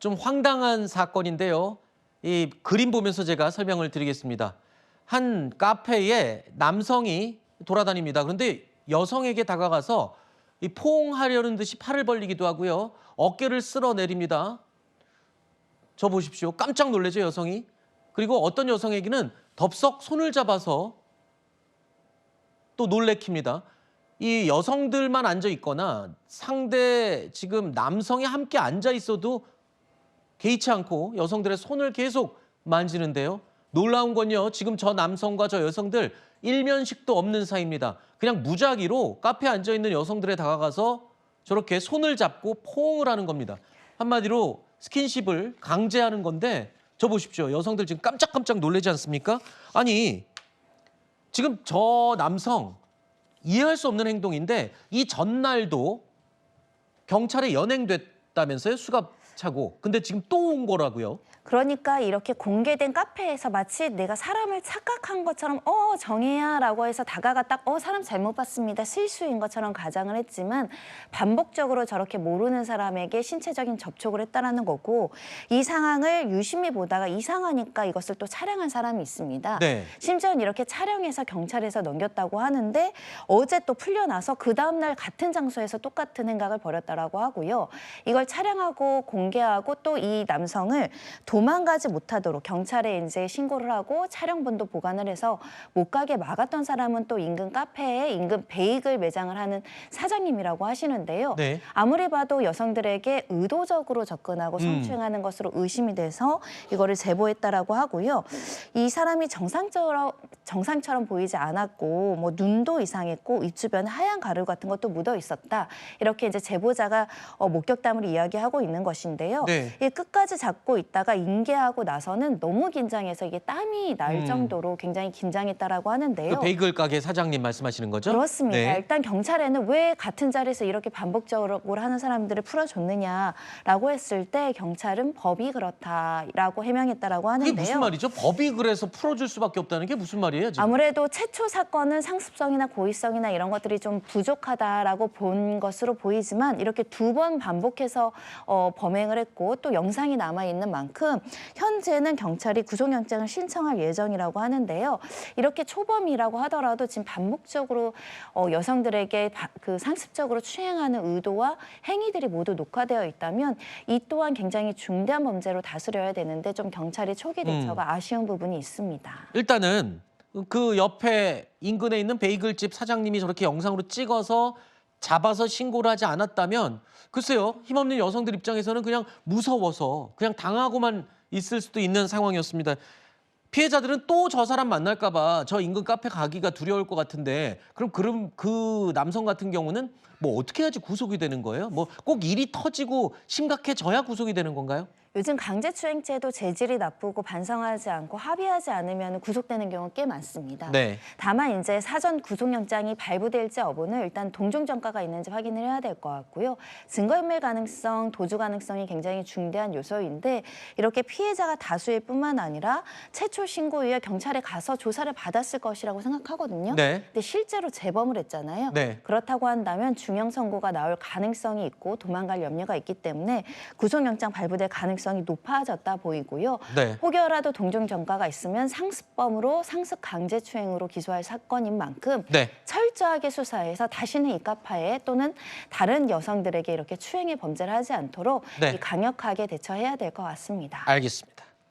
좀 황당한 사건인데요. 이 그림 보면서 제가 설명을 드리겠습니다. 한 카페에 남성이 돌아다닙니다. 그런데 여성에게 다가가서 이 포옹하려는 듯이 팔을 벌리기도 하고요. 어깨를 쓸어내립니다. 저 보십시오. 깜짝 놀라죠, 여성이. 그리고 어떤 여성에게는 덥석 손을 잡아서 또 놀래킵니다. 이 여성들만 앉아 있거나 상대 지금 남성이 함께 앉아 있어도 개의치 않고 여성들의 손을 계속 만지는데요. 놀라운 건요. 지금 저 남성과 저 여성들 일면식도 없는 사이입니다. 그냥 무작위로 카페에 앉아 있는 여성들에 다가가서 저렇게 손을 잡고 포옹을 하는 겁니다. 한마디로 스킨십을 강제하는 건데 저 보십시오. 여성들 지금 깜짝깜짝 놀라지 않습니까? 아니 지금 저 남성 이해할 수 없는 행동인데 이 전날도 경찰에 연행됐다면서요? 수갑차고. 근데 지금 또 온 거라고요? 그러니까 이렇게 공개된 카페에서 마치 내가 사람을 착각한 것처럼 정혜야라고 해서 다가갔다 사람 잘못 봤습니다. 실수인 것처럼 가장을 했지만 반복적으로 저렇게 모르는 사람에게 신체적인 접촉을 했다라는 거고 이 상황을 유심히 보다가 이상하니까 이것을 또 촬영한 사람이 있습니다. 네. 심지어는 이렇게 촬영해서 경찰에서 넘겼다고 하는데 어제 또 풀려나서 그 다음 날 같은 장소에서 똑같은 행각을 벌였다라고 하고요. 이걸 촬영하고 공개하고 또 이 남성을 도망가지 못하도록 경찰에 이제 신고를 하고 촬영본도 보관을 해서 못 가게 막았던 사람은 또 인근 카페에 인근 베이글 매장을 하는 사장님이라고 하시는데요. 네. 아무리 봐도 여성들에게 의도적으로 접근하고 성추행하는 것으로 의심이 돼서 이거를 제보했다라고 하고요. 이 사람이 정상처럼 보이지 않았고 뭐 눈도 이상했고 입 주변에 하얀 가루 같은 것도 묻어 있었다. 이렇게 이제 제보자가 목격담을 이야기하고 있는 것인데요. 네. 이 끝까지 잡고 있다가 인계하고 나서는 너무 긴장해서 이게 땀이 날 정도로 굉장히 긴장했다라고 하는데요. 그 베이글 가게 사장님 말씀하시는 거죠? 그렇습니다. 네. 일단 경찰에는 왜 같은 자리에서 이렇게 반복적으로 하는 사람들을 풀어줬느냐라고 했을 때 경찰은 법이 그렇다라고 해명했다라고 그게 하는데요. 무슨 말이죠? 법이 그래서 풀어줄 수밖에 없다는 게 무슨 말이에요? 지금? 아무래도 최초 사건은 상습성이나 고의성이나 이런 것들이 좀 부족하다라고 본 것으로 보이지만 이렇게 두 번 반복해서 범행을 했고 또 영상이 남아있는 만큼 현재는 경찰이 구속영장을 신청할 예정이라고 하는데요. 이렇게 초범이라고 하더라도 지금 반복적으로 여성들에게 그 상습적으로 추행하는 의도와 행위들이 모두 녹화되어 있다면 이 또한 굉장히 중대한 범죄로 다스려야 되는데 좀 경찰이 초기 대처가 아쉬운 부분이 있습니다. 일단은 그 옆에 인근에 있는 베이글집 사장님이 저렇게 영상으로 찍어서 잡아서 신고를 하지 않았다면 글쎄요. 힘없는 여성들 입장에서는 그냥 무서워서 그냥 당하고만 있을 수도 있는 상황이었습니다. 피해자들은 또 저 사람 만날까 봐 저 인근 카페 가기가 두려울 것 같은데 그럼 그 남성 같은 경우는 뭐 어떻게 해야지 구속이 되는 거예요? 뭐 꼭 일이 터지고 심각해져야 구속이 되는 건가요? 요즘 강제추행죄도 재질이 나쁘고 반성하지 않고 합의하지 않으면 구속되는 경우가 꽤 많습니다. 네. 다만 이제 사전 구속영장이 발부될지 여부는 일단 동종전과가 있는지 확인을 해야 될 것 같고요. 증거인멸 가능성, 도주 가능성이 굉장히 중대한 요소인데 이렇게 피해자가 다수일 뿐만 아니라 최초 신고 이후에 경찰에 가서 조사를 받았을 것이라고 생각하거든요. 네. 근데 실제로 재범을 했잖아요. 네. 그렇다고 한다면 중형 선고가 나올 가능성이 있고 도망갈 염려가 있기 때문에 구속영장 발부될 가능성이 높아졌다 보이고요. 네. 혹여라도 동종 전과가 있으면 상습범으로 상습 강제추행으로 기소할 사건인 만큼 네. 철저하게 수사해서 다시는 이 카페에 또는 다른 여성들에게 이렇게 추행의 범죄를 하지 않도록 네. 강력하게 대처해야 될 것 같습니다. 알겠습니다.